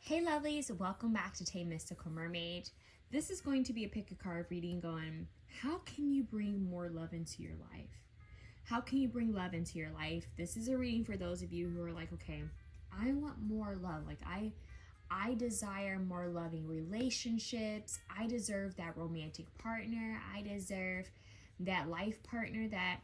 Hey lovelies, welcome back to 𝘮𝘪𝘱 Mermaid. This is going to be a pick a card reading going, how can you bring more love into your life? How can you bring love into your life? This is a reading for those of you who are like, okay, I want more love. Like I desire more loving relationships. I deserve that romantic partner. I deserve that life partner that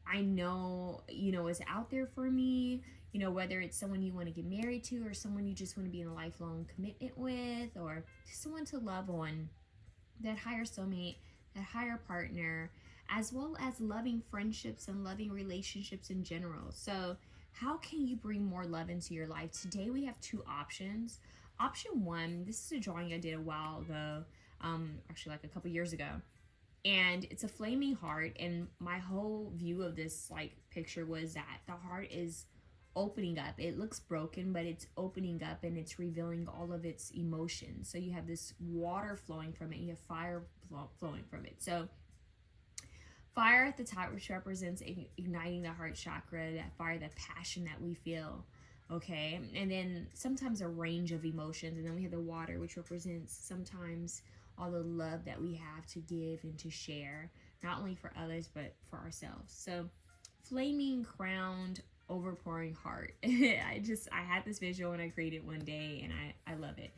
I know, is out there for me. Whether it's someone you want to get married to or someone you just want to be in a lifelong commitment with, or just someone to love on, that higher soulmate, that higher partner, as well as loving friendships and loving relationships in general. So how can you bring more love into your life? Today we have two options. Option one, this is a drawing I did a while ago, actually like a couple years ago. And it's a flaming heart, and my whole view of this picture was that the heart is opening up. It looks broken, but it's opening up and it's revealing all of its emotions. So you have this water flowing from it, you have fire flowing from it. So fire at the top, which represents igniting the heart chakra, that fire, that passion that we feel, okay? And then sometimes a range of emotions, and then we have the water, which represents sometimes all the love that we have to give and to share, not only for others, but for ourselves. So flaming, crowned, overpouring heart. I had this visual when I created one day, and I love it.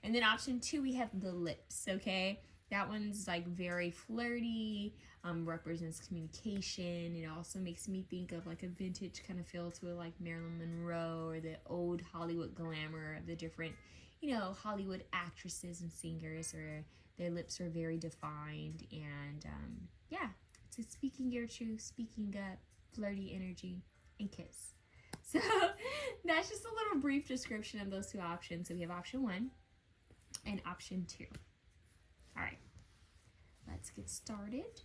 And then option two, we have the lips, okay? That one's very flirty, represents communication. It also makes me think of a vintage kind of feel to it, like Marilyn Monroe or the old Hollywood glamour of the different, Hollywood actresses and singers, or their lips are very defined. And yeah, it's a speaking your truth, speaking up, flirty energy, and kiss. So that's just a little brief description of those two options. So we have option one and option two. All right, let's get started.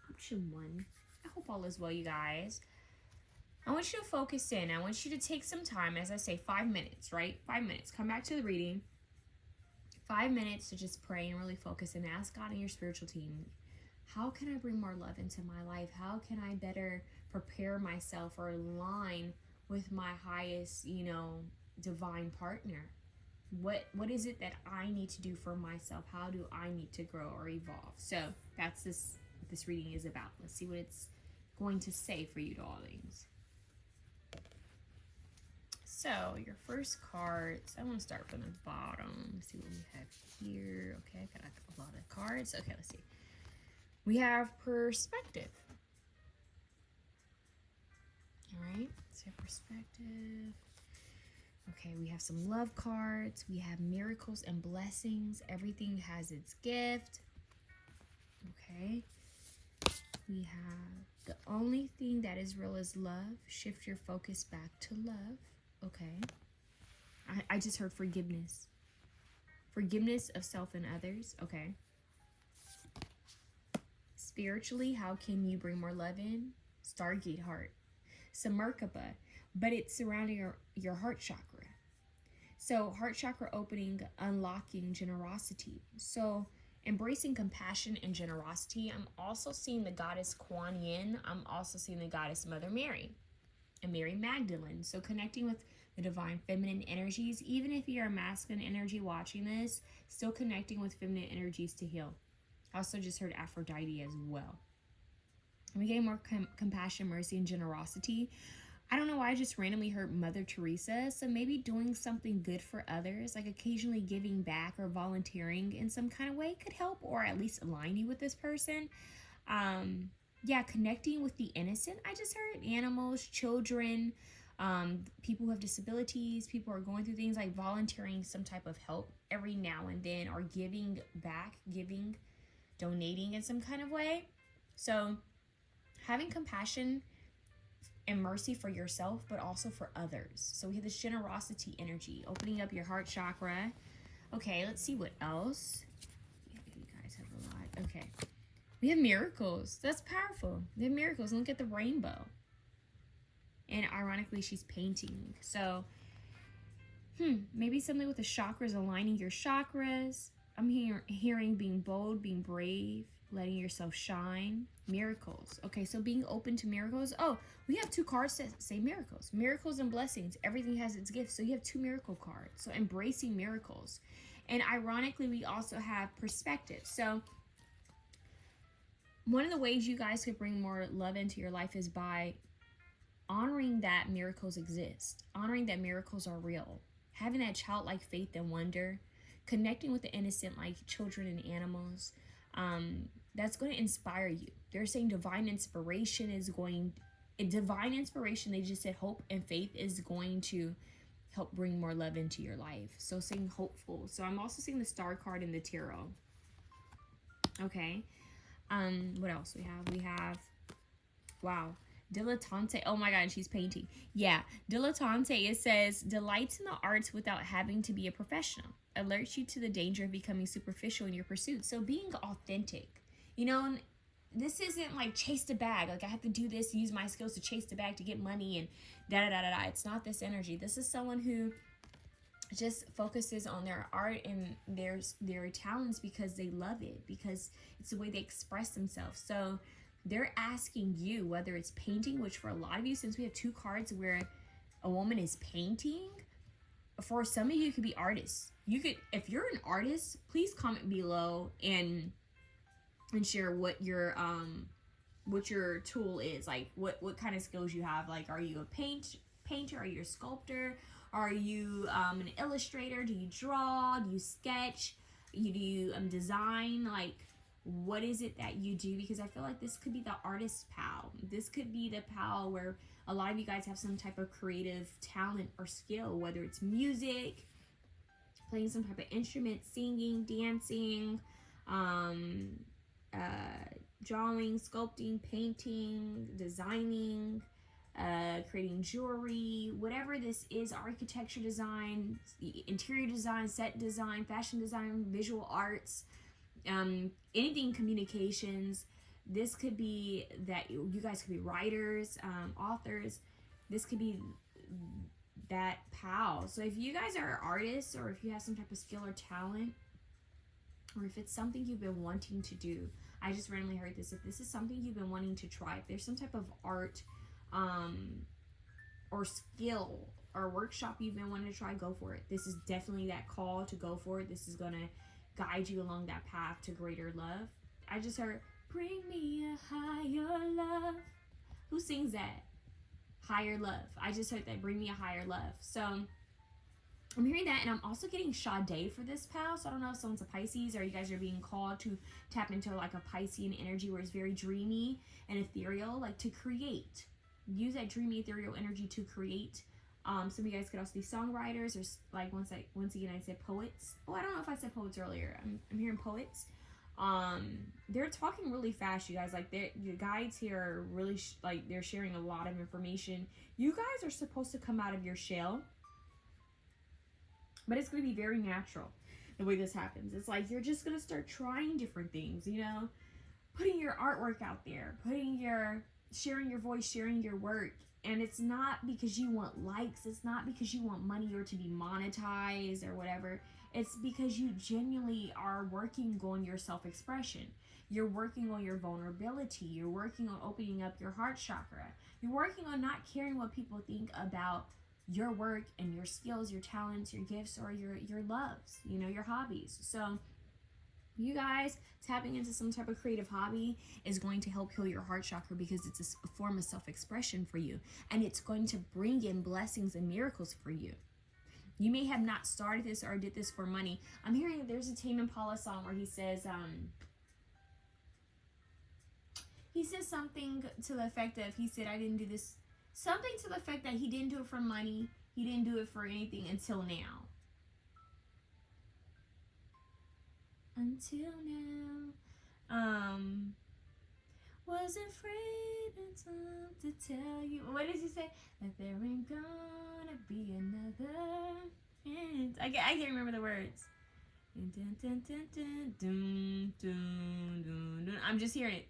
Option one. I hope all is well, you guys. I want you to focus in. I want you to take some time, as I say, 5 minutes, right? 5 minutes. Come back to the reading. 5 minutes to just pray and really focus and ask God and your spiritual team, how can I bring more love into my life? How can I better prepare myself or align with my highest, divine partner? What is it that I need to do for myself? How do I need to grow or evolve? So that's what this reading is about. Let's see what it's going to say for you, darlings. So your first cards, I want to start from the bottom. Let's see what we have here. Okay, I got a lot of cards. Okay, let's see. We have perspective. All right, so perspective. Okay, we have some love cards. We have miracles and blessings. Everything has its gift. Okay. We have the only thing that is real is love. Shift your focus back to love. Okay. I just heard forgiveness. Forgiveness of self and others. Okay. Spiritually, how can you bring more love in? Stargate heart. 𝘮𝘪𝘱, but it's surrounding your heart chakra. So heart chakra opening, unlocking generosity. So embracing compassion and generosity. I'm also seeing the goddess Kuan Yin. I'm also seeing the goddess Mother Mary and Mary Magdalene. So connecting with the divine feminine energies, even if you're a masculine energy watching this, still connecting with feminine energies to heal. I also just heard Aphrodite as well. We getting more compassion, mercy, and generosity. I don't know why I just randomly heard Mother Teresa. So maybe doing something good for others, like occasionally giving back or volunteering in some kind of way could help, or at least align you with this person. Yeah, connecting with the innocent. I just heard animals, children, people who have disabilities, people who are going through things, like volunteering some type of help every now and then, or giving back, donating in some kind of way. So having compassion and mercy for yourself, but also for others. So we have this generosity energy, opening up your heart chakra. Okay, let's see what else. Yeah, you guys have a lot. Okay. We have miracles. That's powerful. We have miracles. Look at the rainbow. And ironically, she's painting. So, maybe something with the chakras, aligning your chakras. I'm hearing being bold, being brave, letting yourself shine, miracles. Okay, so being open to miracles. Oh, we have 2 cards that say miracles. Miracles and blessings. Everything has its gifts. So you have 2 miracle cards. So embracing miracles. And ironically, we also have perspective. So one of the ways you guys could bring more love into your life is by honoring that miracles exist, honoring that miracles are real, having that childlike faith and wonder, connecting with the innocent like children and animals. That's going to inspire you. They're saying divine inspiration, they just said hope and faith is going to help bring more love into your life. So saying hopeful. So I'm also seeing the star card in the tarot. Okay. What else we have? We have, wow, dilettante. Oh my God, she's painting. Yeah, dilettante, it says, delights in the arts without having to be a professional. Alerts you to the danger of becoming superficial in your pursuit. So being authentic. You know, this isn't like chase the bag. Like I have to do this, use my skills to chase the bag to get money and da-da-da-da-da. It's not this energy. This is someone who just focuses on their art and their talents because they love it, because it's the way they express themselves. So they're asking you, whether it's painting, which for a lot of you, since we have 2 cards where a woman is painting, for some of you, it could be artists. You could, if you're an artist, please comment below and share what your tool is, like what kind of skills you have. Like, are you a painter? Are you a sculptor? Are you an illustrator? Do you draw? Do you sketch? Do you design? Like, what is it that you do? Because I feel like this could be the artist pal. This could be the pal where a lot of you guys have some type of creative talent or skill, whether it's music, playing some type of instrument, singing, dancing, drawing, sculpting, painting, designing, creating jewelry, whatever this is, architecture design, interior design, set design, fashion design, visual arts, anything communications. This could be that you guys could be writers, authors. This could be that pal. So if you guys are artists, or if you have some type of skill or talent, or if it's something you've been wanting to do, I just randomly heard this. If this is something you've been wanting to try, if there's some type of art or skill or workshop you've been wanting to try, go for it. This is definitely that call to go for it. This is gonna guide you along that path to greater love. I just heard, bring me a higher love. Who sings that? Higher love. I just heard that, bring me a higher love. So I'm hearing that, and I'm also getting Sade for this pal. So I don't know if someone's a Pisces, or you guys are being called to tap into like a Piscean energy where it's very dreamy and ethereal, like to create. Use that dreamy ethereal energy to create. Some of you guys could also be songwriters, or like once again I said poets. Oh, I don't know if I said poets earlier. I'm hearing poets. They're talking really fast, you guys. Like the guides here are really like they're sharing a lot of information. You guys are supposed to come out of your shell, but it's going to be very natural the way this happens. It's like you're just going to start trying different things, you know, putting your artwork out there, sharing your voice, sharing your work. And it's not because you want likes. It's not because you want money or to be monetized or whatever. It's because you genuinely are working on your self-expression. You're working on your vulnerability. You're working on opening up your heart chakra. You're working on not caring what people think about your work and your skills, your talents, your gifts, or your loves, you know, your hobbies. So you guys tapping into some type of creative hobby is going to help heal your heart chakra, because it's a form of self-expression for you, and it's going to bring in blessings and miracles for you. You may have not started this or did this for money. I'm hearing there's a Tame Impala song where he says something to the effect of, he said, I didn't do this, something to the effect that he didn't do it for money, he didn't do it for anything until now. Until now, was afraid to tell you. What did you say? That there ain't gonna be another. I can't remember the words. I'm just hearing it.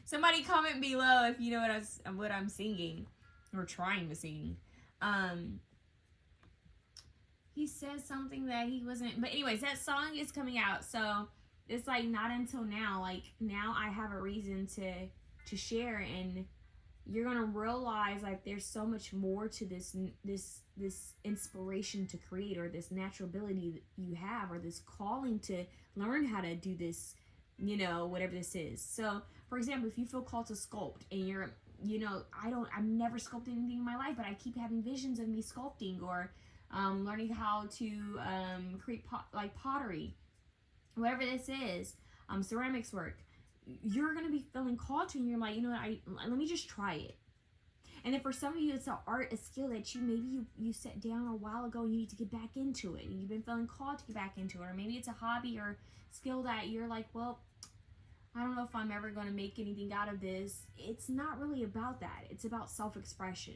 Somebody comment below if you know what I'm singing or trying to sing. he says something that he wasn't. But anyways, that song is coming out, so it's like not until now. Like now, I have a reason to share, and you're gonna realize like there's so much more to this inspiration to create, or this natural ability that you have, or this calling to learn how to do this, you know, whatever this is. So for example, if you feel called to sculpt and you're, you know, I've never sculpted anything in my life, but I keep having visions of me sculpting, or learning how to create pottery, whatever this is, ceramics work, you're going to be feeling called to, and you're like, you know what, let me just try it. And then for some of you, it's an art, a skill that you set down a while ago, and you need to get back into it, and you've been feeling called to get back into it. Or maybe it's a hobby or skill that you're like, well, I don't know if I'm ever going to make anything out of this. It's not really about that. It's about self-expression.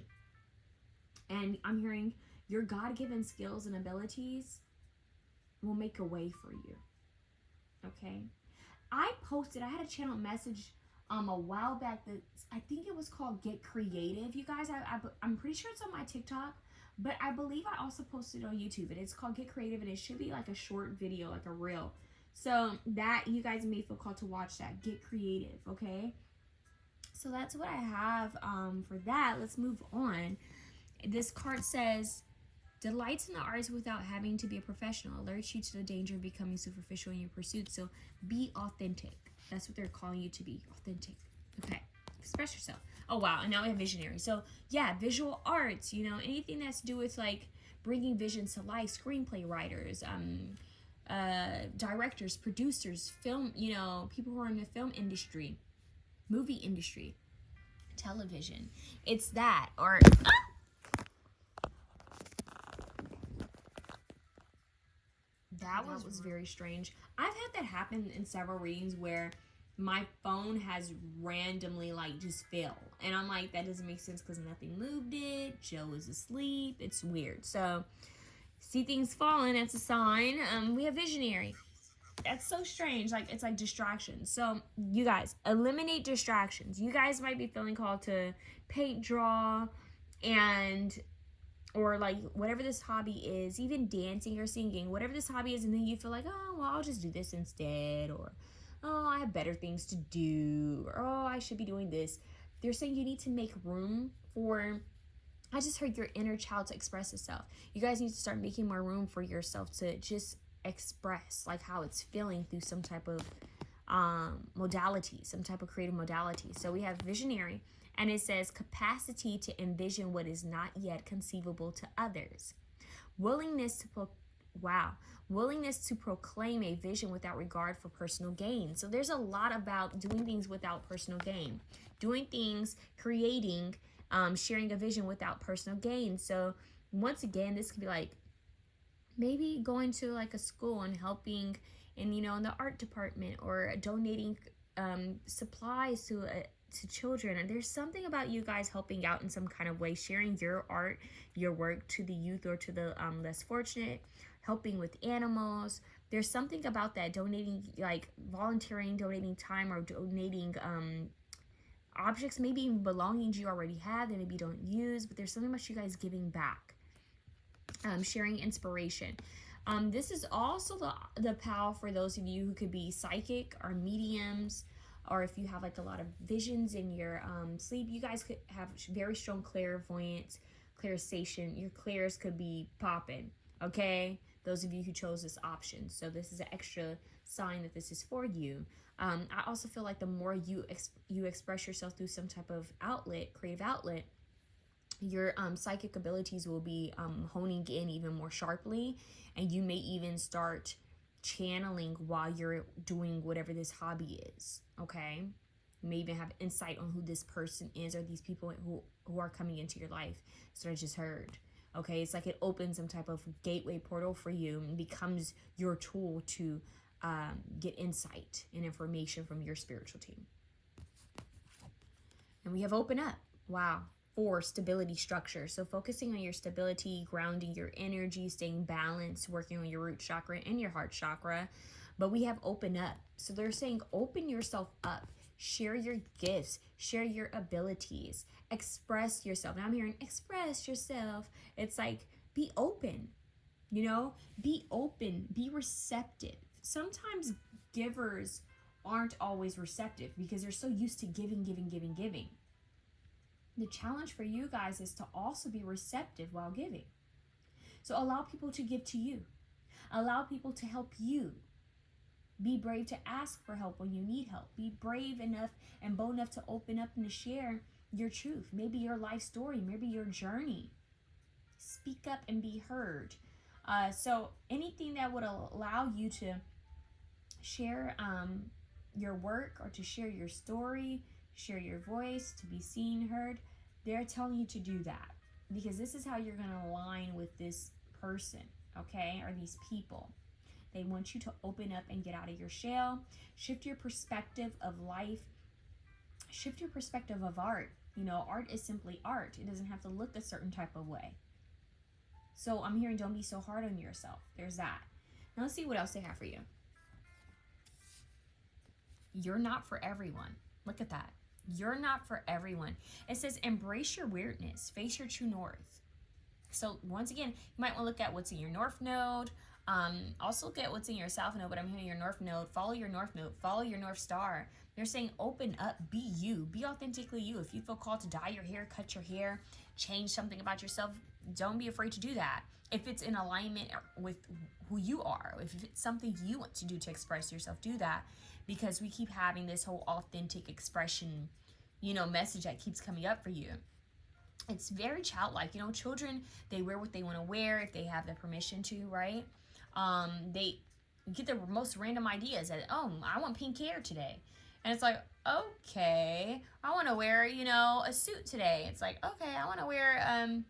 And I'm hearing your God-given skills and abilities will make a way for you. Okay? I had a channel message a while back that I think it was called Get Creative. You guys, I'm pretty sure it's on my TikTok, but I believe I also posted it on YouTube. And it's called Get Creative, and it should be like a short video, like a reel. So that you guys may feel called to watch that. Get creative, okay? So that's what I have for that. Let's move on. This card says, delights in the arts without having to be a professional, alerts you to the danger of becoming superficial in your pursuit. So be authentic. That's what they're calling you to be, authentic. Okay, express yourself. Oh wow, and now we have visionary. So yeah, visual arts, you know, anything that's to do with like bringing visions to life, screenplay writers, directors, producers, film, you know, people who are in the film industry, movie industry, television. It's that, or that was very strange. I've had that happen in several readings where my phone has randomly like just fell, and I'm like, that doesn't make sense because nothing moved it. Joe is asleep. It's weird. So see things falling, that's a sign. We have visionary. That's so strange. Like, it's like distractions. So you guys, eliminate distractions. You guys might be feeling called to paint, draw, and or like whatever this hobby is, even dancing or singing, whatever this hobby is, and then you feel like, oh well, I'll just do this instead, or oh, I have better things to do, or oh, I should be doing this. They're saying you need to make room for, I just heard, your inner child to express itself. You guys need to start making more room for yourself to just express like how it's feeling through some type of modality, some type of creative modality. So we have visionary, and it says capacity to envision what is not yet conceivable to others. Willingness to proclaim a vision without regard for personal gain. So there's a lot about doing things without personal gain, doing things, creating, sharing a vision without personal gain. So once again, this could be like maybe going to like a school and helping in, you know, in the art department, or donating supplies to children. And there's something about you guys helping out in some kind of way, sharing your art, your work to the youth or to the less fortunate, helping with animals. There's something about that, donating, like volunteering, donating time, or donating objects, maybe even belongings you already have that maybe you don't use, but there's something about you guys giving back, sharing inspiration. This is also the power for those of you who could be psychic or mediums, or if you have like a lot of visions in your sleep. You guys could have very strong clairvoyance, clairsation. Your clairs could be popping, okay? Those of you who chose this option. So this is an extra sign that this is for you. I also feel like the more you express yourself through some type of outlet, creative outlet, your psychic abilities will be honing in even more sharply, and you may even start channeling while you're doing whatever this hobby is, okay? You may even have insight on who this person is, or these people who are coming into your life. So I just heard, okay? It's like it opens some type of gateway portal for you and becomes your tool to get insight and information from your spiritual team. And we have open up. Wow. For stability structure. So focusing on your stability, grounding your energy, staying balanced, working on your root chakra and your heart chakra. But we have open up. So they're saying open yourself up. Share your gifts. Share your abilities. Express yourself. Now I'm hearing express yourself. It's like be open. You know, be open, be receptive. Sometimes givers aren't always receptive because they're so used to giving, giving, giving, giving. The challenge for you guys is to also be receptive while giving. So allow people to give to you. Allow people to help you. Be brave to ask for help when you need help. Be brave enough and bold enough to open up and to share your truth. Maybe your life story, maybe your journey. Speak up and be heard. So anything that would allow you to share your work or to share your story, share your voice, to be seen, heard, they're telling you to do that. Because this is how you're going to align with this person, okay, or these people. They want you to open up and get out of your shell. Shift your perspective of life. Shift your perspective of art. You know, art is simply art. It doesn't have to look a certain type of way. So I'm hearing don't be so hard on yourself. There's that. Now let's see what else they have for you. You're not for everyone. Look at that. You're not for everyone. It says embrace your weirdness. Face your true north. So once again, you might want to look at what's in your north node. Also look at what's in your south node, but I'm hearing your north node. Follow your north node. Follow your north star. They're saying open up. Be you. Be authentically you. If you feel called to dye your hair, cut your hair, change something about yourself, don't be afraid to do that. If it's in alignment with who you are, if it's something you want to do to express yourself, do that. Because we keep having this whole authentic expression, you know, message that keeps coming up for you. It's very childlike. You know, children, they wear what they want to wear if they have the permission to, right? They get the most random ideas that, oh, I want pink hair today. And it's like, okay, I want to wear, you know, a suit today. It's like, okay, I want to wear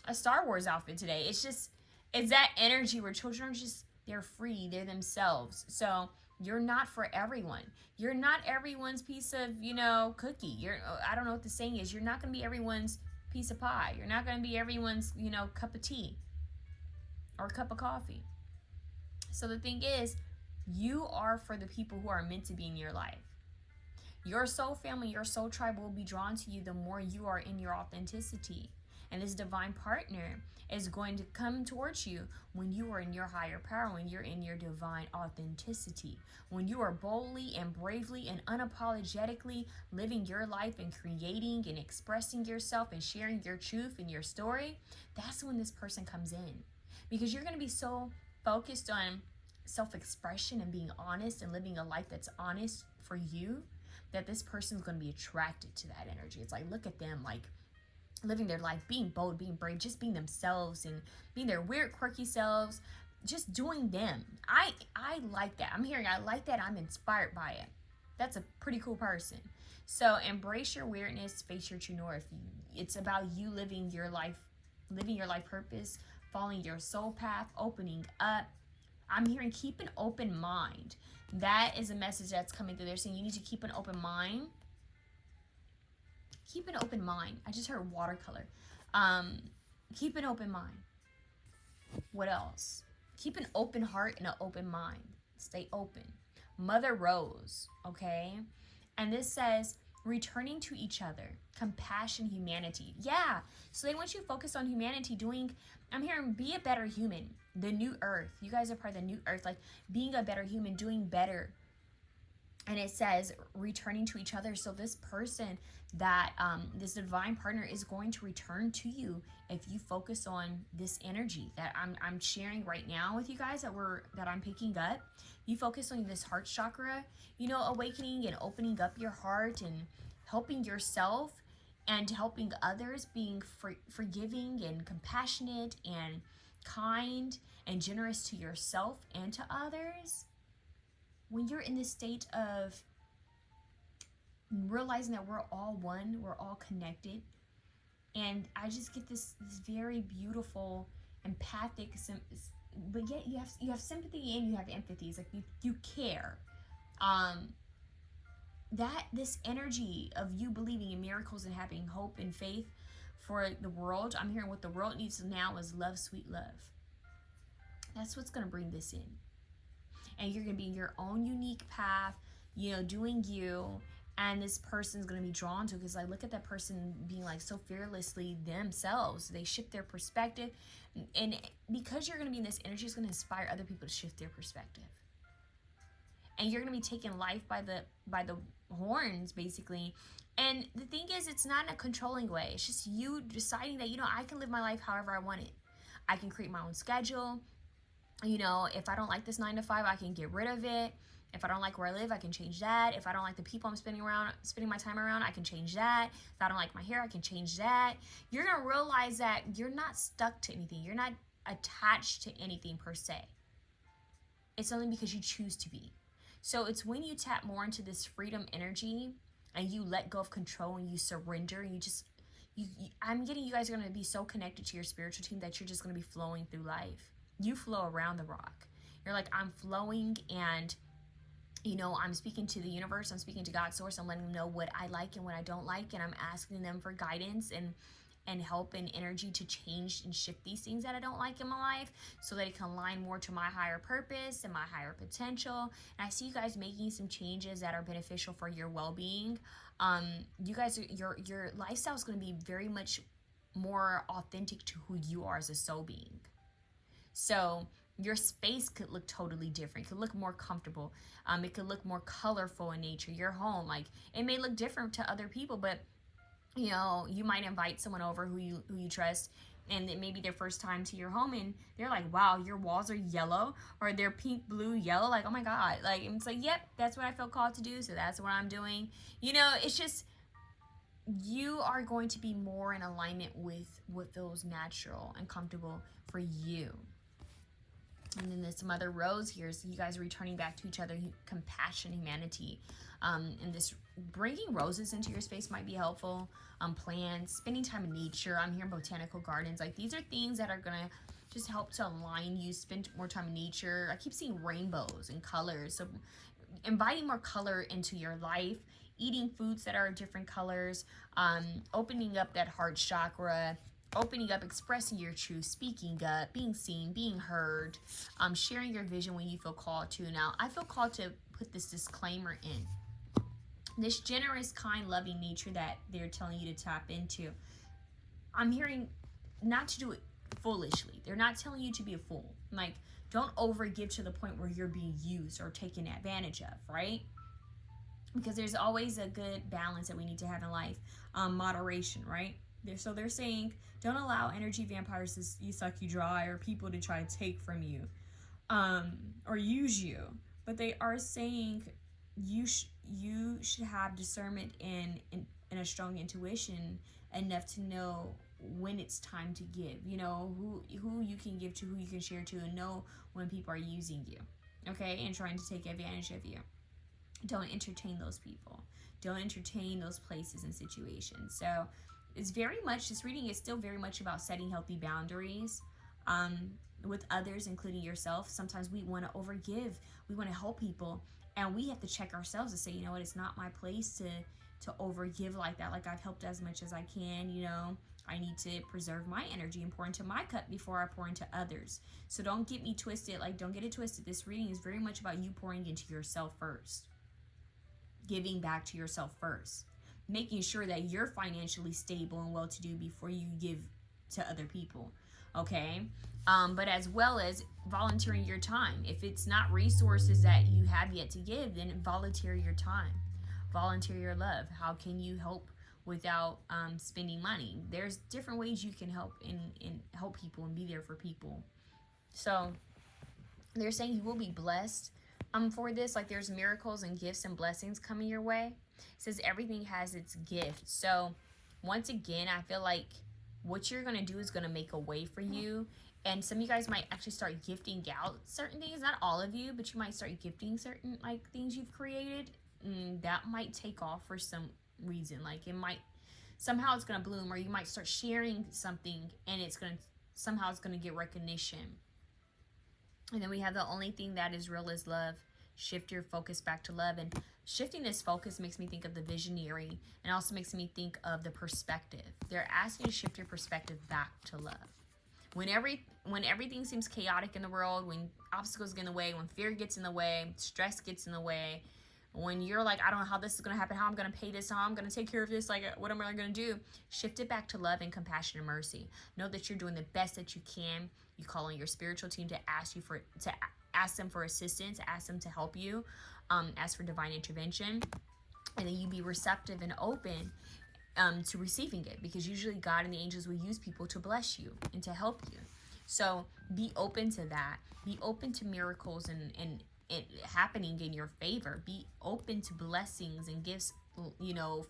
a Star Wars outfit today. It's just, it's that energy where children are just, they're free, they're themselves. So you're not for everyone. You're not everyone's piece of, you know, cookie. I don't know what the saying is. You're not going to be everyone's piece of pie. You're not going to be everyone's, you know, cup of tea or cup of coffee. So the thing is, you are for the people who are meant to be in your life. Your soul family, your soul tribe will be drawn to you the more you are in your authenticity. And this divine partner is going to come towards you when you are in your higher power, when you're in your divine authenticity, when you are boldly and bravely and unapologetically living your life and creating and expressing yourself and sharing your truth and your story. That's when this person comes in, because you're going to be so focused on self-expression and being honest and living a life that's honest for you that this person's going to be attracted to that energy. It's like, look at them, like living their life, being bold, being brave, just being themselves and being their weird, quirky selves, just doing them. I like that. I'm hearing I like that. I'm inspired by it. That's a pretty cool person. So embrace your weirdness, face your true north. It's about you living your life purpose, following your soul path, opening up. I'm hearing keep an open mind. That is a message that's coming through. They're saying you need to keep an open mind. Keep an open mind. I just heard watercolor. Keep an open mind. What else? Keep an open heart and an open mind. Stay open. Mother Rose, okay? And this says, returning to each other, compassion, humanity. Yeah, so they want you to focus on humanity, I'm hearing be a better human, the new earth. You guys are part of the new earth, like being a better human, doing better. And it says returning to each other. So this person that this divine partner is going to return to you if you focus on this energy that I'm sharing right now with you guys that I'm picking up. You focus on this heart chakra, you know, awakening and opening up your heart and helping yourself and helping others, being forgiving and compassionate and kind and generous to yourself and to others. When you're in this state of realizing that we're all one, we're all connected, and I just get this very beautiful, empathic, but yet you have sympathy and you have empathy. It's like you care. That this energy of you believing in miracles and having hope and faith for the world. I'm hearing what the world needs now is love, sweet love. That's what's going to bring this in. And you're going to be in your own unique path, you know, doing you. and this person's going to be drawn to, because I look at that person being like so fearlessly themselves. They shift their perspective, and because you're going to be in this energy, it's going to inspire other people to shift their perspective. And you're going to be taking life by the horns, basically. And the thing is, it's not in a controlling way. It's just you deciding that, you know, I can live my life however I want it. I can create my own schedule. You know, if I don't like this 9 to 5, I can get rid of it. If I don't like where I live, I can change that. If I don't like the people I'm spending my time around, I can change that. If I don't like my hair, I can change that. You're going to realize that you're not stuck to anything. You're not attached to anything per se. It's only because you choose to be. So it's when you tap more into this freedom energy and you let go of control and you surrender, and I'm getting you guys are going to be so connected to your spiritual team that you're just going to be flowing through life. You flow around the rock. You're like, I'm flowing, and you know, I'm speaking to the universe, I'm speaking to God's source, I'm letting them know what I like and what I don't like, and I'm asking them for guidance and help and energy to change and shift these things that I don't like in my life, so that it can align more to my higher purpose and my higher potential. And I see you guys making some changes that are beneficial for your well-being. You guys, your lifestyle is going to be very much more authentic to who you are as a soul being. So your space could look totally different. It could look more comfortable. It could look more colorful in nature. Your home, like, it may look different to other people, but you know, you might invite someone over who you trust, and it may be their first time to your home, and they're like, wow, your walls are yellow, or they're pink, blue, yellow. Like, oh my God. Like, and it's like, yep, that's what I felt called to do, so that's what I'm doing. You know, it's just, you are going to be more in alignment with what feels natural and comfortable for you. And then there's some other rows here. So you guys are returning back to each other, compassion, humanity. And this bringing roses into your space might be helpful. Plants, spending time in nature. I'm hearing botanical gardens. Like, these are things that are going to just help to align you, spend more time in nature. I keep seeing rainbows and colors. So inviting more color into your life, eating foods that are different colors, opening up that heart chakra, opening up, expressing your truth, speaking up, being seen, being heard, sharing your vision when you feel called to. Now, I feel called to put this disclaimer in. This generous, kind, loving nature that they're telling you to tap into, I'm hearing not to do it foolishly. They're not telling you to be a fool. Like, don't overgive to the point where you're being used or taken advantage of, right? Because there's always a good balance that we need to have in life. Moderation, right? So they're saying, don't allow energy vampires to suck you dry, or people to try to take from you, or use you. But they are saying you should have discernment and a strong intuition enough to know when it's time to give. You know, who you can give to, who you can share to, and know when people are using you, okay, and trying to take advantage of you. Don't entertain those people. Don't entertain those places and situations. So it's very much, this reading is still very much about setting healthy boundaries with others, including yourself. Sometimes we want to overgive. We want to help people, and we have to check ourselves to say, you know what, it's not my place to overgive like that. Like, I've helped as much as I can, you know. I need to preserve my energy and pour into my cup before I pour into others. So don't get me twisted. Like, don't get it twisted. This reading is very much about you pouring into yourself first. Giving back to yourself first. Making sure that you're financially stable and well-to-do before you give to other people, okay? But as well as volunteering your time. If it's not resources that you have yet to give, then volunteer your time. Volunteer your love. How can you help without spending money? There's different ways you can help and help people and be there for people. So they're saying you will be blessed for this. Like, there's miracles and gifts and blessings coming your way. It says everything has its gift. So once again, I feel like what you're going to do is going to make a way for you. And some of you guys might actually start gifting out certain things. Not all of you, but you might start gifting certain, like, things you've created. That might take off for some reason. Like, it might, somehow it's going to bloom, or you might start sharing something and it's going to, somehow it's going to get recognition. And then we have the only thing that is real is love. Shift your focus back to love. And shifting this focus makes me think of the visionary, and also makes me think of the perspective. They're asking you to shift your perspective back to love. When everything seems chaotic in the world, when obstacles get in the way, when fear gets in the way, stress gets in the way, When you're like, I don't know how this is going to happen, how I'm going to pay this, how I'm going to take care of this, like, what am I going to do? Shift it back to love and compassion and mercy. Know that you're doing the best that you can. You call on your spiritual team to ask them for assistance, ask them to help you, ask for divine intervention, and then you be receptive and open to receiving it, because usually God and the angels will use people to bless you and to help you. So be open to that. Be open to miracles and it happening in your favor. Be open to blessings and gifts,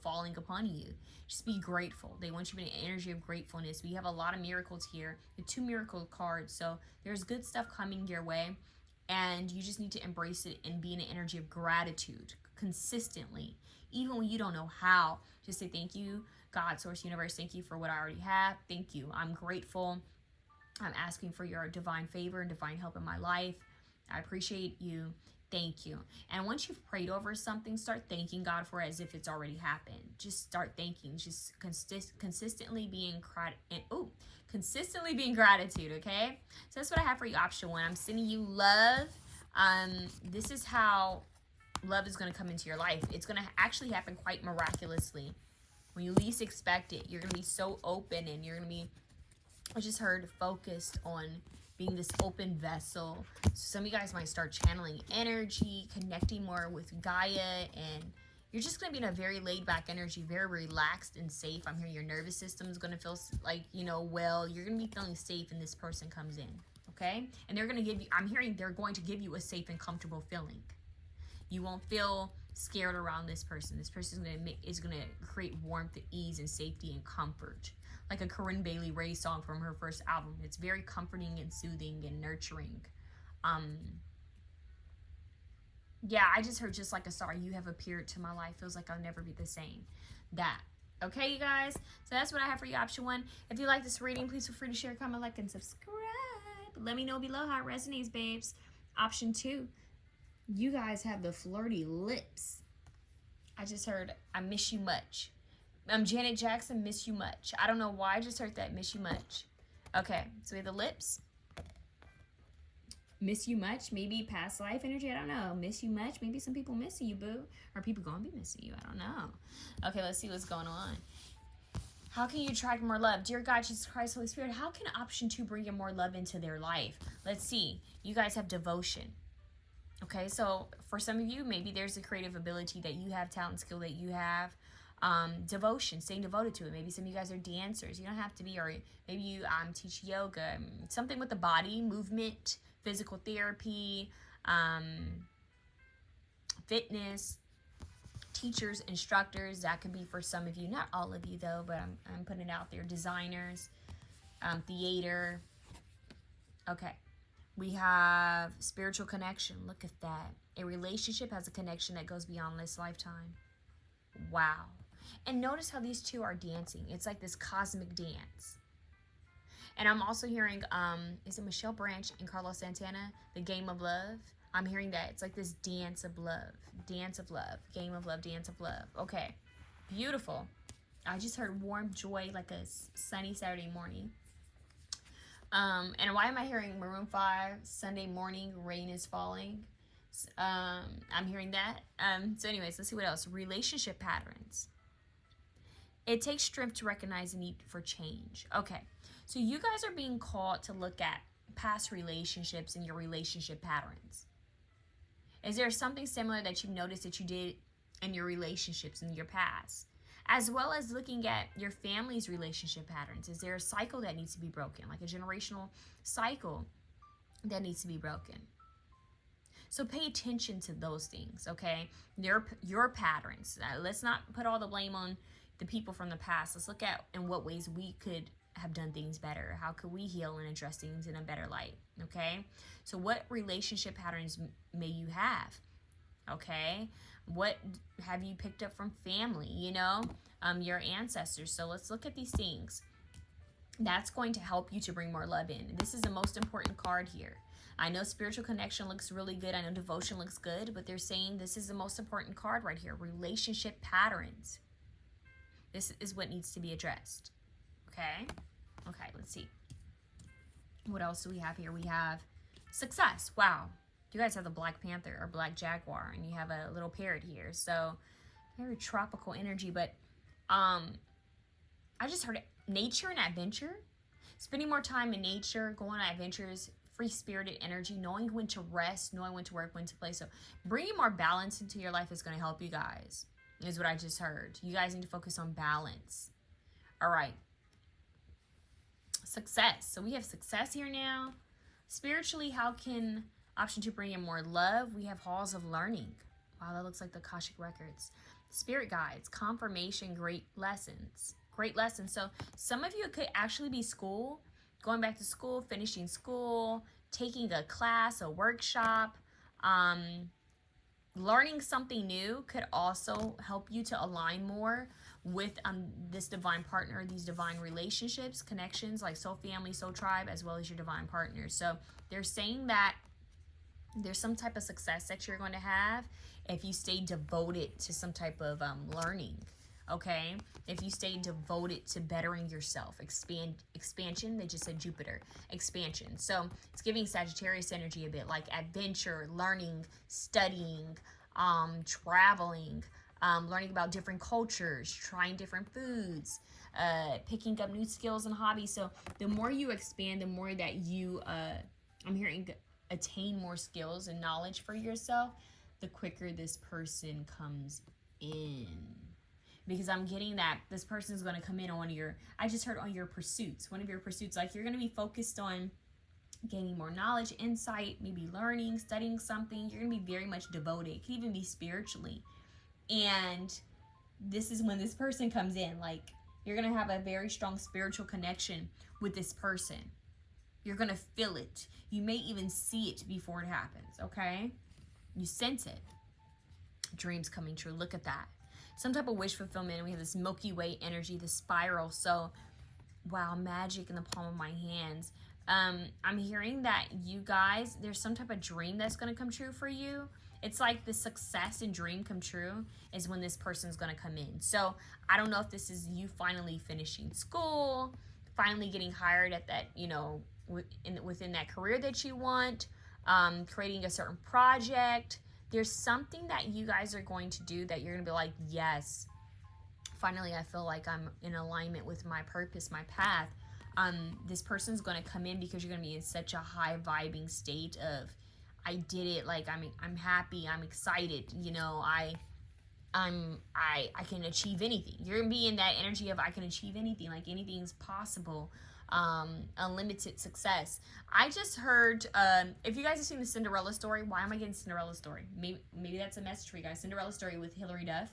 falling upon you. Just be grateful. They want you in an energy of gratefulness. We have a lot of miracles here, the 2 miracle cards. So there's good stuff coming your way, and you just need to embrace it and be in an energy of gratitude consistently, even when you don't know how. Just say thank you, God, source, universe. Thank you for what I already have. Thank you. I'm grateful. I'm asking for your divine favor and divine help in my life. I appreciate you. Thank you. And once you've prayed over something, start thanking God for it as if it's already happened. Just start thanking. Just consistently being gratitude, okay? So that's what I have for you, option 1. I'm sending you love. This is how love is going to come into your life. It's going to actually happen quite miraculously. When you least expect it, you're going to be so open, and you're going to be, I just heard, focused on being this open vessel. So some of you guys might start channeling energy, connecting more with Gaia, and you're just going to be in a very laid back energy, very relaxed and safe. I'm hearing your nervous system is going to feel like, well, you're going to be feeling safe, and this person comes in, okay? And they're going to give you, I'm hearing they're going to give you a safe and comfortable feeling. You won't feel scared around this person. This person is going to create warmth, ease, and safety and comfort. Like a Corinne Bailey Rae song from her first album. It's very comforting and soothing and nurturing. Yeah, I just heard, just like a star, you have appeared to my life. Feels like I'll never be the same. That. Okay, you guys? So that's what I have for you, option 1. If you like this reading, please feel free to share, comment, like, and subscribe. Let me know below how it resonates, babes. Option 2. You guys have the flirty lips. I just heard, I miss you much. Janet Jackson, miss you much. I don't know why I just heard that, miss you much. Okay, so we have the lips. Miss you much, maybe past life energy, I don't know. Miss you much, maybe some people missing you, boo. Or people gonna be missing you, I don't know. Okay, let's see what's going on. How can you attract more love? Dear God, Jesus Christ, Holy Spirit, how can option 2 bring in more love into their life? Let's see. You guys have devotion. Okay, so for some of you, maybe there's a creative ability that you have, talent, skill that you have. Devotion, staying devoted to it. Maybe some of you guys are dancers. You don't have to be, or maybe you teach yoga, something with the body, movement, physical therapy, fitness, teachers, instructors. That could be for some of you, not all of you though, but I'm putting it out there. Designers, theater. Okay. We have spiritual connection. Look at that. A relationship has a connection that goes beyond this lifetime. Wow. And notice how these two are dancing. It's like this cosmic dance. And I'm also hearing, is it Michelle Branch and Carlos Santana, The Game of Love? I'm hearing that. It's like this dance of love. Dance of love. Game of love, dance of love. Okay. Beautiful. I just heard warm joy, like a sunny Saturday morning. And why am I hearing Maroon 5, Sunday morning, rain is falling? I'm hearing that. So anyways, let's see what else. Relationship patterns. It takes strength to recognize the need for change. Okay, so you guys are being called to look at past relationships and your relationship patterns. Is there something similar that you've noticed that you did in your relationships in your past? As well as looking at your family's relationship patterns. Is there a cycle that needs to be broken? Like a generational cycle that needs to be broken? So pay attention to those things, okay? Your patterns. Let's not put all the blame on the people from the past. Let's look at in what ways we could have done things better. How could we heal and address things in a better light, okay? So what relationship patterns may you have, okay? What have you picked up from family, your ancestors? So let's look at these things. That's going to help you to bring more love in. This is the most important card here. I know spiritual connection looks really good. I know devotion looks good, but they're saying this is the most important card right here. Relationship patterns. This is what needs to be addressed. Okay? Okay, let's see. What else do we have here? We have success. Wow. You guys have the Black Panther or Black Jaguar, and you have a little parrot here. So very tropical energy. But I just heard nature and adventure. Spending more time in nature, going on adventures, free-spirited energy, knowing when to rest, knowing when to work, when to play. So bringing more balance into your life is going to help you guys, is what I just heard. You guys need to focus on balance. All right. Success. So we have success here now. Spiritually, how can option 2 bring in more love? We have halls of learning. Wow, that looks like the Akashic records. Spirit guides, confirmation, great lessons. Great lessons. So some of you could actually be school, going back to school, finishing school, taking a class, a workshop, learning something new could also help you to align more with this divine partner, these divine relationships, connections like soul family, soul tribe, as well as your divine partner. So they're saying that there's some type of success that you're going to have if you stay devoted to some type of learning. Okay, if you stay devoted to bettering yourself, expansion, they just said Jupiter, expansion. So it's giving Sagittarius energy a bit, like adventure, learning, studying, traveling, learning about different cultures, trying different foods, picking up new skills and hobbies. So the more you expand, the more that you, I'm hearing, attain more skills and knowledge for yourself, the quicker this person comes in. Because I'm getting that this person is going to come in on your, I just heard on your pursuits, one of your pursuits, like you're going to be focused on gaining more knowledge, insight, maybe learning, studying something. You're going to be very much devoted. It could even be spiritually. And this is when this person comes in, like you're going to have a very strong spiritual connection with this person. You're going to feel it. You may even see it before it happens, okay? You sense it. Dreams coming true. Look at that. Some type of wish fulfillment. We have this Milky Way energy, the spiral. So, wow, magic in the palm of my hands. I'm hearing that you guys, there's some type of dream that's going to come true for you. It's like the success and dream come true is when this person's going to come in. So, I don't know if this is you finally finishing school, finally getting hired at that, you know, within that career that you want, creating a certain project. There's something that you guys are going to do that you're going to be like, yes, finally I feel like I'm in alignment with my purpose, my path. This person's going to come in because you're going to be in such a high vibing state of, I did it, like I'm happy, I'm excited, you know, I can achieve anything. You're going to be in that energy of I can achieve anything, like anything's possible. Unlimited success. I just heard, if you guys have seen the Cinderella story, why am I getting Cinderella story? Maybe that's a message for you guys. Cinderella story with Hilary Duff.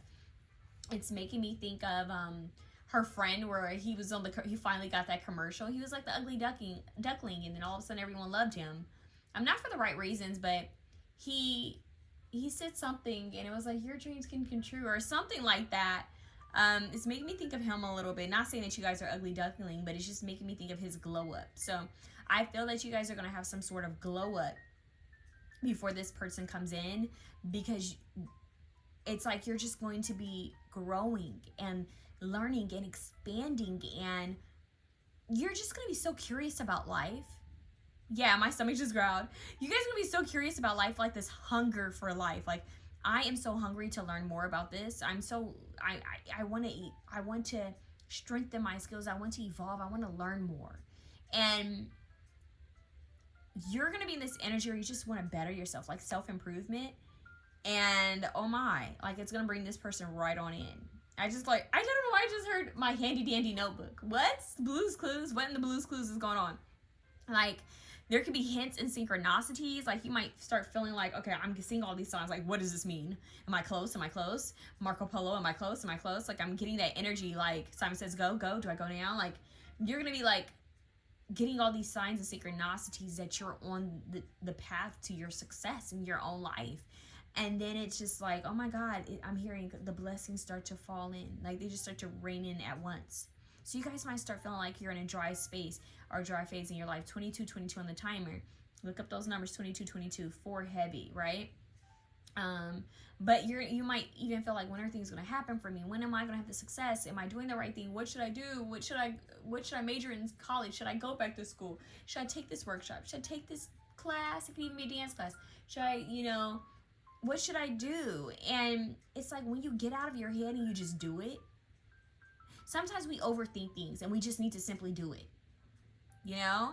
It's making me think of her friend where he was on he finally got that commercial. He was like the ugly duckling, and then all of a sudden everyone loved him. Not for the right reasons, but he said something, and it was like, your dreams can come true, or something like that. It's making me think of him a little bit. Not saying that you guys are ugly duckling, but it's just making me think of his glow up. So I feel that you guys are going to have some sort of glow up before this person comes in, because it's like you're just going to be growing and learning and expanding, and you're just going to be so curious about life. Yeah, my stomach just growled. You guys are going to be so curious about life, like this hunger for life. Like, I am so hungry to learn more about this. I want to eat. I want to strengthen my skills. I want to evolve. I want to learn more. And you're going to be in this energy where you just want to better yourself, like self-improvement. And oh my, like it's going to bring this person right on in. I don't know why I just heard my handy dandy notebook. What? Blue's Clues? What in the Blue's Clues is going on? Like, there could be hints and synchronicities. Like, you might start feeling like, okay, I'm seeing all these songs. Like, what does this mean? Am I close? Am I close? Marco Polo, am I close? Am I close? Like, I'm getting that energy. Like, Simon Says, go. Do I go now? Like, you're going to be, like, getting all these signs and synchronicities that you're on the path to your success in your own life. And then it's just like, oh, my God, I'm hearing the blessings start to fall in. Like, they just start to rain in at once. So you guys might start feeling like you're in a dry space or dry phase in your life. 22 on the timer. Look up those numbers, 22, 4 heavy, right? But you might even feel like, when are things going to happen for me? When am I going to have the success? Am I doing the right thing? What should I do? What should I major in college? Should I go back to school? Should I take this workshop? Should I take this class? It could even be a dance class. Should I, you know, what should I do? And it's like when you get out of your head and you just do it. Sometimes we overthink things and we just need to simply do it. You know?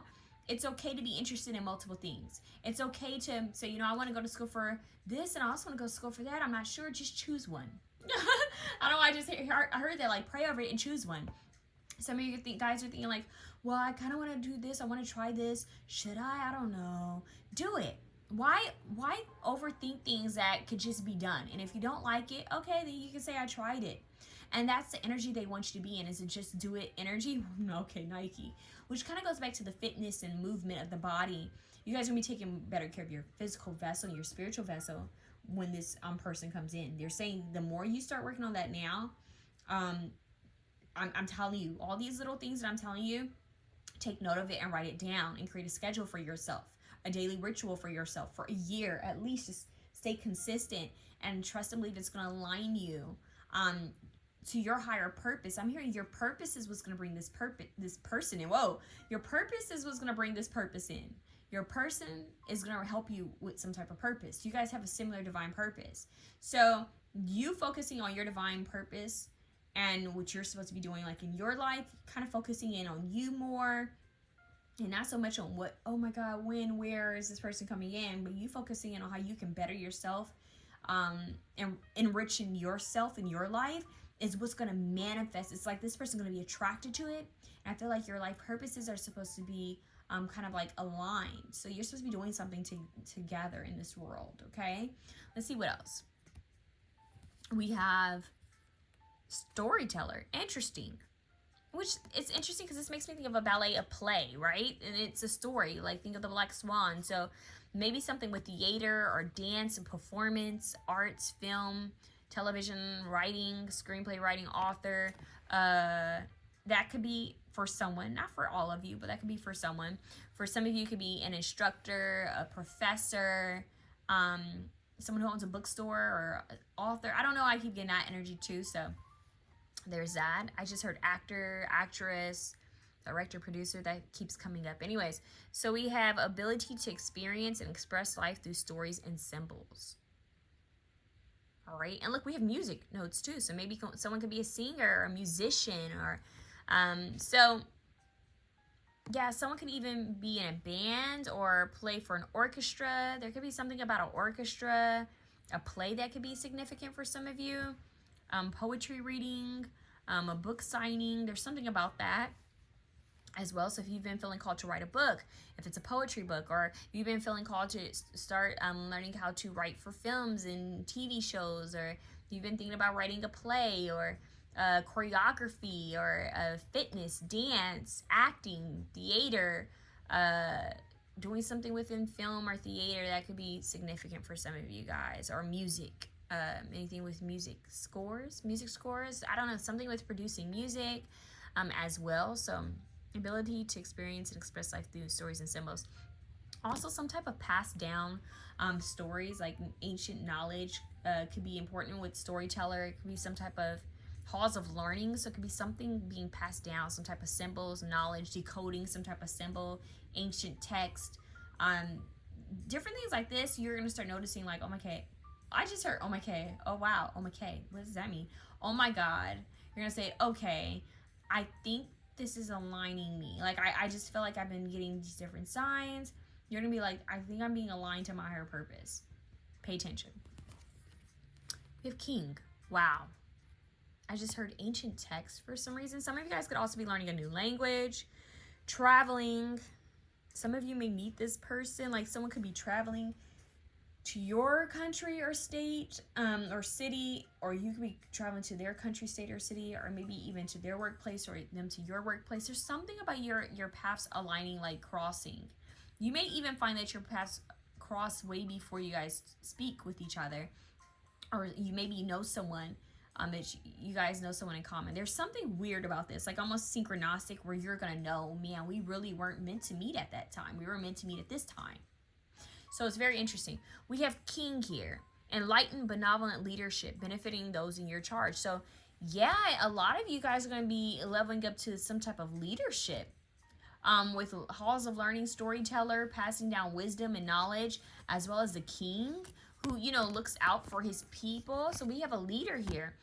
It's okay to be interested in multiple things. It's okay to say, you know, I want to go to school for this and I also want to go to school for that. I'm not sure. Just choose one. I don't know. I heard that, like, pray over it and choose one. Some of you guys are thinking like, well, I kind of want to do this. I want to try this. Should I? I don't know. Do it. Why overthink things that could just be done? And if you don't like it, okay, then you can say I tried it. And that's the energy they want you to be in, is a just do it energy. Okay, Nike. Which kind of goes back to the fitness and movement of the body. You guys are going to be taking better care of your physical vessel, your spiritual vessel, when this person comes in. They're saying the more you start working on that now, I'm telling you, all these little things that I'm telling you, take note of it and write it down and create a schedule for yourself, a daily ritual for yourself for a year at least. Just stay consistent and trust and believe it's going to align you to your higher purpose. I'm hearing your purpose is what's going to bring this person in. Whoa, your purpose is what's going to bring this person in. Your person is going to help you with some type of purpose. You guys have a similar divine purpose. So you focusing on your divine purpose and what you're supposed to be doing, like in your life, kind of focusing in on you more and not so much on what, oh my God, when, where is this person coming in, but you focusing in on how you can better yourself and enriching yourself in your life is what's going to manifest. It's like this person's going to be attracted to it. And I feel like your life purposes are supposed to be kind of like aligned. So you're supposed to be doing something together in this world, okay? Let's see what else. We have storyteller. Interesting. Which it's interesting because this makes me think of a ballet, a play, right? And it's a story. Like think of the Black Swan. So maybe something with theater or dance and performance, arts, film, television, writing, screenplay writing, author. That could be for someone, not for all of you, but that could be for someone. For some of you, it could be an instructor, a professor, someone who owns a bookstore or author. I don't know. I keep getting that energy too. So there's that. I just heard actor, actress, director, producer. That keeps coming up. Anyways, so we have ability to experience and express life through stories and symbols. All right. And look, we have music notes too. So maybe someone could be a singer or a musician or so yeah, someone could even be in a band or play for an orchestra. There could be something about an orchestra, a play that could be significant for some of you, poetry reading, a book signing. There's something about that as well. So if you've been feeling called to write a book, if it's a poetry book, or you've been feeling called to start learning how to write for films and TV shows, or you've been thinking about writing a play or choreography or fitness, dance, acting, theater, doing something within film or theater, that could be significant for some of you guys. Or music, anything with music scores, I don't know, something with producing music as well. So ability to experience and express life through stories and symbols. Also some type of passed down stories, like ancient knowledge could be important with storyteller. It could be some type of halls of learning, so it could be something being passed down, some type of symbols, knowledge, decoding some type of symbol, ancient text, different things like this. You're gonna start noticing like, oh my God, I just heard oh my God, oh wow, oh my God, what does that mean? Oh my God. You're gonna say, okay, I think this is aligning me. Like I just feel like I've been getting these different signs. You're gonna be like, I think I'm being aligned to my higher purpose. Pay attention. We have king. Wow. I just heard ancient text for some reason. Some of you guys could also be learning a new language, traveling. Some of you may meet this person, like someone could be traveling to your country or state or city, or you could be traveling to their country, state, or city, or maybe even to their workplace or them to your workplace. There's something about your paths aligning, like crossing. You may even find that your paths cross way before you guys speak with each other, or you maybe know someone that you guys know someone in common. There's something weird about this, like almost synchronistic, where you're gonna know, man, we really weren't meant to meet at that time. We were meant to meet at this time. So it's very interesting. We have king here, enlightened, benevolent leadership, benefiting those in your charge. So yeah, a lot of you guys are gonna be leveling up to some type of leadership. with halls of learning, storyteller, passing down wisdom and knowledge, as well as the king who, you know, looks out for his people. So we have a leader here.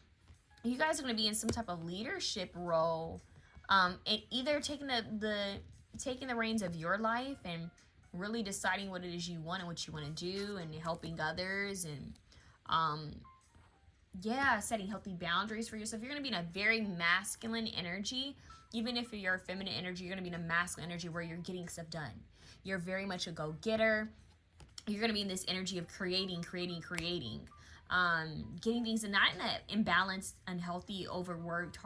You guys are going to be in some type of leadership role, and either taking the reins of your life and really deciding what it is you want and what you want to do, and helping others, and yeah, setting healthy boundaries for yourself. You're going to be in a very masculine energy. Even if you're a feminine energy, you're going to be in a masculine energy where you're getting stuff done. You're very much a go-getter. You're going to be in this energy of creating, getting things, and not in an imbalanced, unhealthy, overworked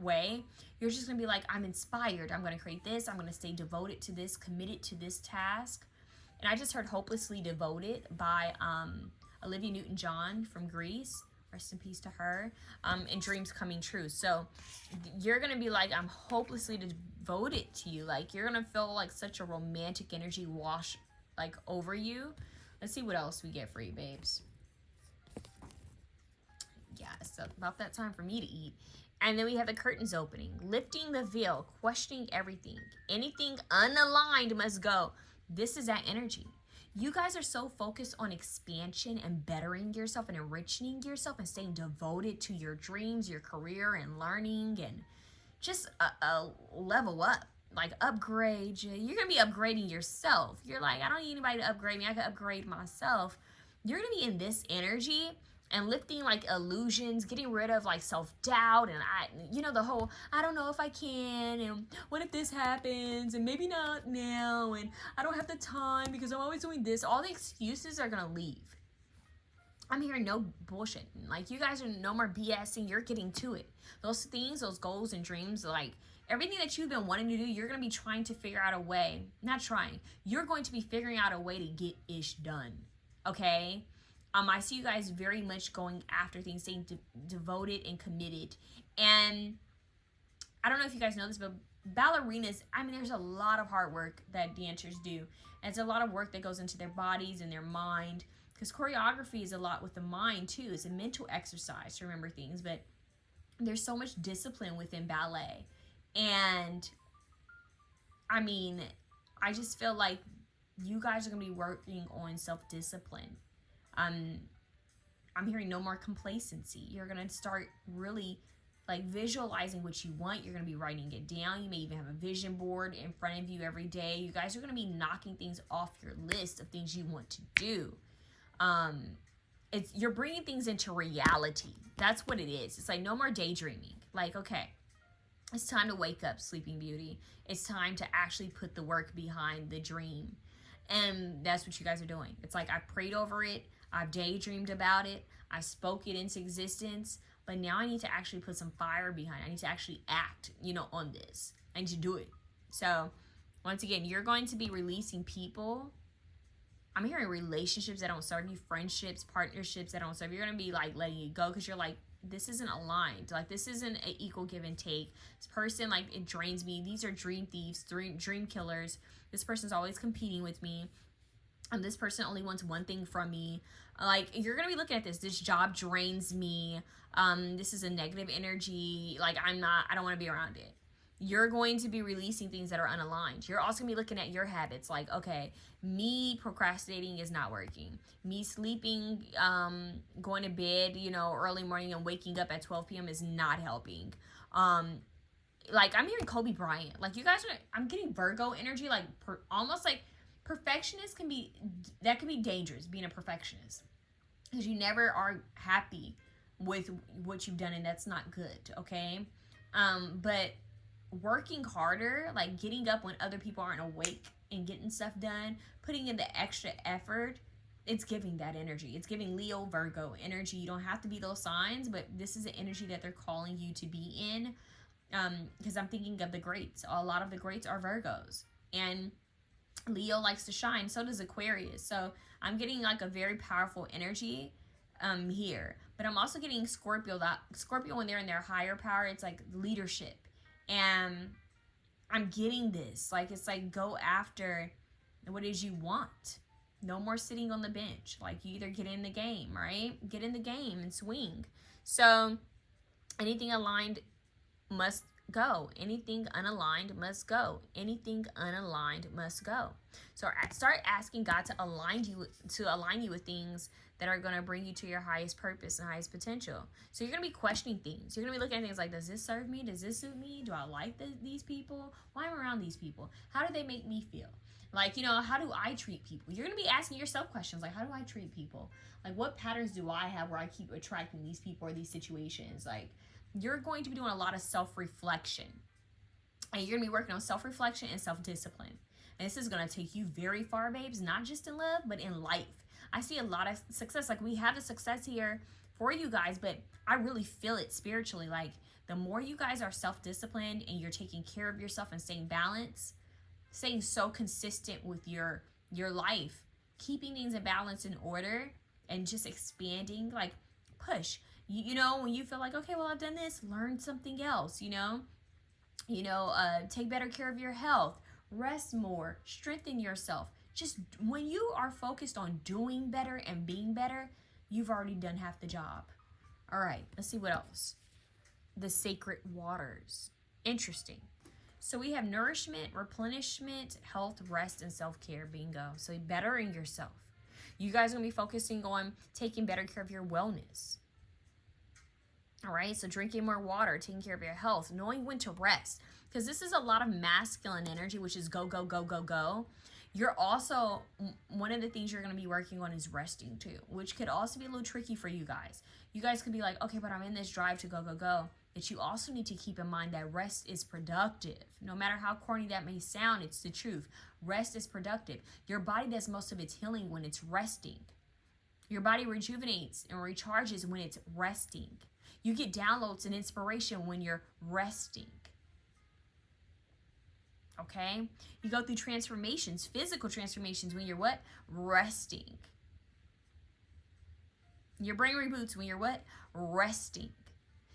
way. You're just going to be like, I'm inspired. I'm going to create this. I'm going to stay devoted to this, committed to this task. And I just heard Hopelessly Devoted by Olivia Newton-John from Greece. Rest in peace to her. And Dreams Coming True. So you're going to be like, I'm hopelessly devoted to you. Like, you're going to feel like such a romantic energy wash like over you. Let's see what else we get for you, babes. Yeah, it's about that time for me to eat. And then we have the curtains opening, lifting the veil, questioning everything. Anything unaligned must go. This is that energy. You guys are so focused on expansion and bettering yourself and enriching yourself and staying devoted to your dreams, your career, and learning, and just a level up, like upgrade. You're going to be upgrading yourself. You're like, I don't need anybody to upgrade me. I can upgrade myself. You're going to be in this energy and lifting like illusions, getting rid of like self-doubt, and the whole, I don't know if I can, and what if this happens, and maybe not now, and I don't have the time because I'm always doing this. All the excuses are gonna leave. I'm hearing no bullshit. Like, you guys are no more BSing. You're getting to it. Those things, those goals and dreams, like everything that you've been wanting to do, you're gonna be trying to figure out a way. Not trying. You're going to be figuring out a way to get ish done. Okay. I see you guys very much going after things, staying devoted and committed. And I don't know if you guys know this, but ballerinas, I mean, there's a lot of hard work that dancers do. And it's a lot of work that goes into their bodies and their mind. Because choreography is a lot with the mind, too. It's a mental exercise to remember things. But there's so much discipline within ballet. And, I mean, I just feel like you guys are going to be working on self-discipline. I'm hearing no more complacency. You're going to start really like visualizing what you want. You're going to be writing it down. You may even have a vision board in front of you every day. You guys are going to be knocking things off your list of things you want to do. You're bringing things into reality. That's what it is. It's like no more daydreaming. Like, okay, it's time to wake up, Sleeping Beauty. It's time to actually put the work behind the dream. And that's what you guys are doing. It's like I prayed over it. I've daydreamed about it. I spoke it into existence. But now I need to actually put some fire behind it. I need to actually act, on this. I need to do it. So, once again, you're going to be releasing people. I'm hearing relationships that don't serve you, friendships, partnerships that don't serve you. You're going to be like letting it go because you're like, this isn't aligned. Like, this isn't an equal give and take. This person, like, it drains me. These are dream thieves, dream killers. This person's always competing with me. And this person only wants one thing from me. Like, you're going to be looking at this. This job drains me. This is a negative energy. Like, I don't want to be around it. You're going to be releasing things that are unaligned. You're also going to be looking at your habits. Like, okay, me procrastinating is not working. Me sleeping, going to bed, early morning and waking up at 12 p.m. is not helping. Like, I'm hearing Kobe Bryant. Like, you guys I'm getting Virgo energy. Like, almost like perfectionist can be dangerous, being a perfectionist. Because you never are happy with what you've done, and that's not good, okay? But working harder, like getting up when other people aren't awake and getting stuff done, putting in the extra effort, it's giving that energy. It's giving Leo, Virgo energy. You don't have to be those signs, but this is the energy that they're calling you to be in. Because I'm thinking of the greats. A lot of the greats are Virgos. And Leo likes to shine. So does Aquarius. So I'm getting like a very powerful energy here. But I'm also getting Scorpio. Scorpio, when they're in their higher power, it's like leadership. And I'm getting this. Like, it's like go after what it is you want. No more sitting on the bench. Like, you either get in the game, right? Get in the game and swing. So anything aligned must go. Anything unaligned must go. Anything unaligned must go. So start asking God to align you with things that are going to bring you to your highest purpose and highest potential. So you're going to be questioning things. You're going to be looking at things like, does this serve me? Does this suit me? Do I like these people? Why am I around these people? How do they make me feel? Like, how do I treat people? You're going to be asking yourself questions like, how do I treat people? Like, what patterns do I have where I keep attracting these people or these situations? Like, you're going to be doing a lot of self-reflection. And you're going to be working on self-reflection and self-discipline. And this is going to take you very far, babes, not just in love, but in life. I see a lot of success. Like, we have the success here for you guys, but I really feel it spiritually. Like, the more you guys are self-disciplined and you're taking care of yourself and staying balanced, staying so consistent with your life, keeping things in balance in order, and just expanding, like, push. When you feel like, okay, well, I've done this, learn something else, take better care of your health, rest more, strengthen yourself. Just when you are focused on doing better and being better, you've already done half the job. All right, let's see what else. The sacred waters. Interesting. So we have nourishment, replenishment, health, rest, and self-care. Bingo. So bettering yourself. You guys are going to be focusing on taking better care of your wellness. All right, so drinking more water, taking care of your health, knowing when to rest. Because this is a lot of masculine energy, which is go, go, go, go, go. You're also, one of the things you're going to be working on is resting too, which could also be a little tricky for you guys. You guys could be like, okay, but I'm in this drive to go, go, go. But you also need to keep in mind that rest is productive. No matter how corny that may sound, it's the truth. Rest is productive. Your body does most of its healing when it's resting. Your body rejuvenates and recharges when it's resting. You get downloads and inspiration when you're resting. Okay? You go through transformations, physical transformations when you're what? Resting. Your brain reboots when you're what? Resting.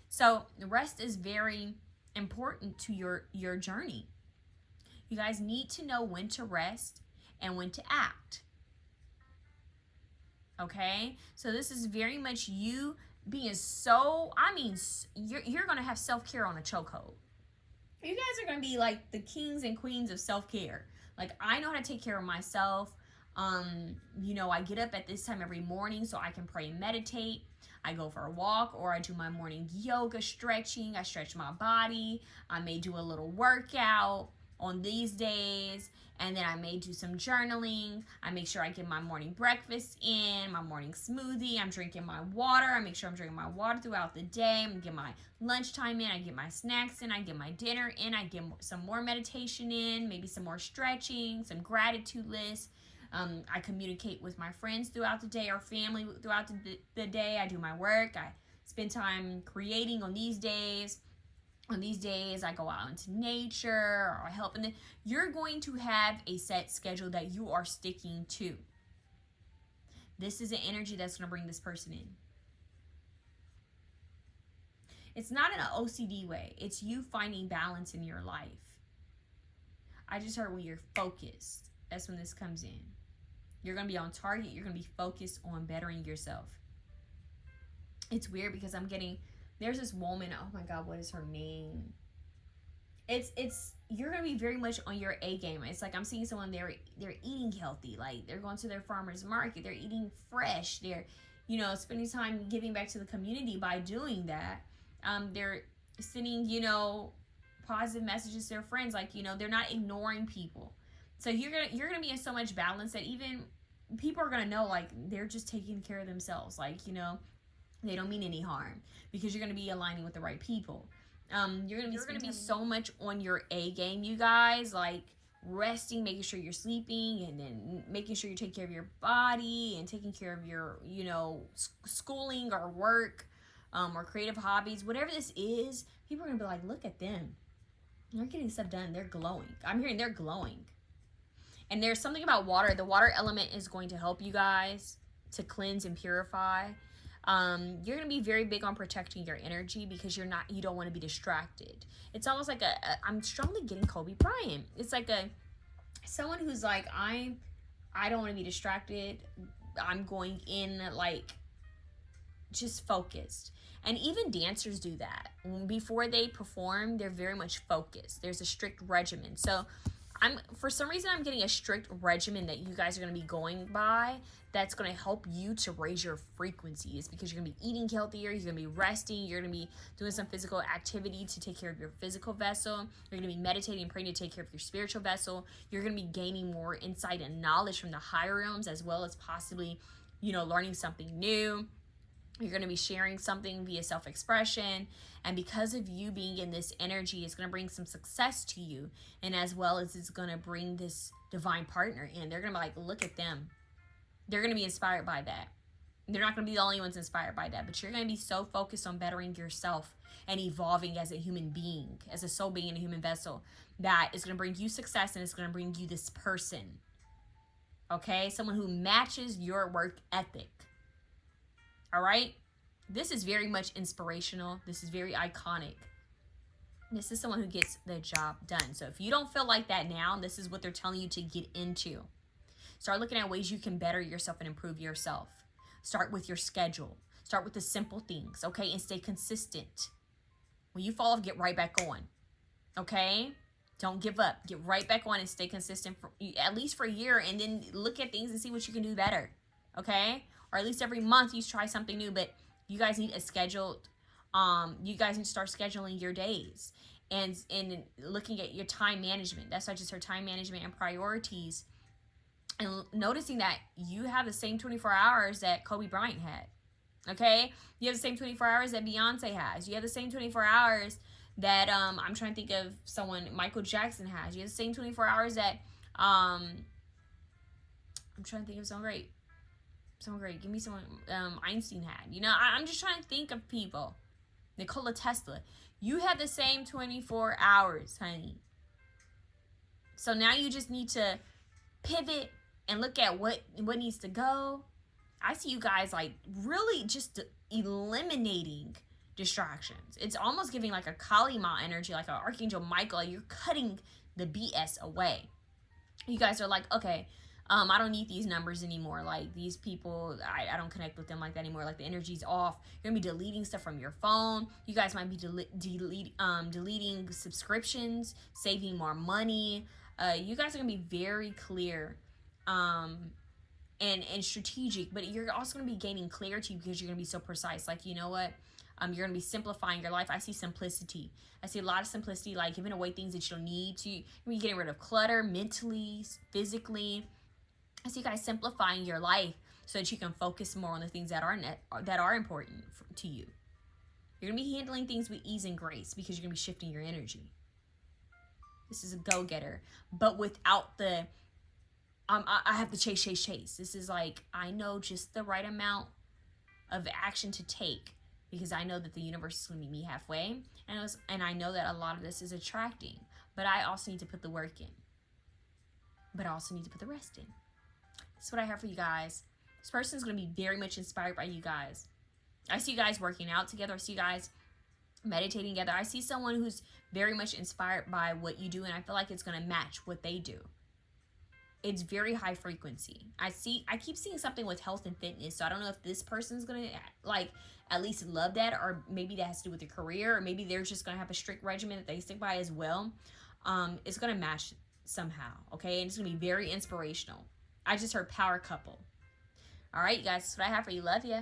So rest is very important to your journey. You guys need to know when to rest and when to act. Okay? So this is very much you being you're going to have self-care on a chokehold. You guys are going to be like the kings and queens of self-care. Like, I know how to take care of myself. I get up at this time every morning so I can pray and meditate. I go for a walk, or I do my morning yoga stretching. I stretch my body. I may do a little workout on these days, and then I may do some journaling. I make sure I get my morning breakfast in, my morning smoothie. I'm drinking my water. I make sure I'm drinking my water throughout the day. I get my lunchtime in. I get my snacks in. I get my dinner in. I get some more meditation in, maybe some more stretching, some gratitude lists. I communicate with my friends throughout the day, or family throughout the day. I do my work. I spend time creating on these days. On these days, I go out into nature or help. And you're going to have a set schedule that you are sticking to. This is an energy that's going to bring this person in. It's not in an OCD way. It's you finding balance in your life. I just heard when you're focused, that's when this comes in. You're going to be on target. You're going to be focused on bettering yourself. It's weird because there's this woman, oh my God, what is her name? You're going to be very much on your A game. It's like I'm seeing someone, they're eating healthy. Like, they're going to their farmer's market. They're eating fresh. They're, spending time giving back to the community by doing that. They're sending, positive messages to their friends. Like, they're not ignoring people. So you're gonna be in so much balance that even people are gonna know, like, they're just taking care of themselves. Like, they don't mean any harm, because you're gonna be aligning with the right people. You're gonna be so much on your A game, you guys. Like, resting, making sure you're sleeping, and then making sure you take care of your body and taking care of your, schooling or work, or creative hobbies, whatever this is. People are gonna be like, look at them. They're getting stuff done. They're glowing. I'm hearing they're glowing. And there's something about water. The water element is going to help you guys to cleanse and purify. You're going to be very big on protecting your energy, because you don't want to be distracted. It's almost like I'm strongly getting Kobe Bryant. It's like someone who's like, I don't want to be distracted. I'm going in, like, just focused. And even dancers do that. Before they perform, they're very much focused. There's a strict regimen. So for some reason, I'm getting a strict regimen that you guys are going to be going by that's going to help you to raise your frequencies, because you're going to be eating healthier, you're going to be resting, you're going to be doing some physical activity to take care of your physical vessel, you're going to be meditating and praying to take care of your spiritual vessel, you're going to be gaining more insight and knowledge from the higher realms, as well as possibly, learning something new. You're going to be sharing something via self-expression. And because of you being in this energy, it's going to bring some success to you. And as well as it's going to bring this divine partner in. They're going to be like, look at them. They're going to be inspired by that. They're not going to be the only ones inspired by that. But you're going to be so focused on bettering yourself and evolving as a human being, as a soul being in a human vessel, that is going to bring you success, and it's going to bring you this person. Okay? Someone who matches your work ethic. All right? This is very much inspirational. This is very iconic. This is someone who gets the job done. So if you don't feel like that now, this is what they're telling you to get into. Start looking at ways you can better yourself and improve yourself. Start with your schedule. Start with the simple things, okay? And stay consistent. When you fall off, get right back on, okay? Don't give up. Get right back on and stay consistent for at least for a year, and then look at things and see what you can do better, okay? Or at least every month you try something new. But you guys need a scheduled, you guys need to start scheduling your days and looking at your time management. That's why I just heard time management and priorities, and noticing that you have the same 24 hours that Kobe Bryant had, okay? You have the same 24 hours that Beyonce has. You have the same 24 hours that, I'm trying to think of someone, Michael Jackson has. You have the same 24 hours that, I'm trying to think of someone great. Someone great. Give me someone Einstein had. I'm just trying to think of people. Nikola Tesla. You have the same 24 hours, honey. So now you just need to pivot and look at what needs to go. I see you guys like really just eliminating distractions. It's almost giving like a Kali Ma energy, like an Archangel Michael. Like you're cutting the BS away. You guys are like, okay, I don't need these numbers anymore. Like these people, I don't connect with them like that anymore. Like the energy's off. You're gonna be deleting stuff from your phone. You guys might be deleting subscriptions, saving more money. You guys are gonna be very clear and strategic, but you're also gonna be gaining clarity because you're gonna be so precise. Like, you know what? You're gonna be simplifying your life. I see simplicity. I see a lot of simplicity, like giving away things that you don't need to. You're gonna be getting rid of clutter mentally, physically. I see you guys simplifying your life so that you can focus more on the things that are important to you. You're going to be handling things with ease and grace because you're going to be shifting your energy. This is a go-getter, but without the, I have to chase. This is like, I know just the right amount of action to take because I know that the universe is going to meet me halfway. And I know that a lot of this is attracting, but I also need to put the work in. But I also need to put the rest in. That's what I have for you guys. This person is going to be very much inspired by you guys. I see you guys working out together. I see you guys meditating together. I see someone who's very much inspired by what you do, and I feel like it's going to match what they do. It's very high frequency. I keep seeing something with health and fitness, so I don't know if this person's going to like at least love that, or maybe that has to do with their career, or maybe they're just going to have a strict regimen that they stick by as well. It's going to match somehow, okay? And it's going to be very inspirational. I just heard power couple. All right, you guys, that's what I have for you. Love ya.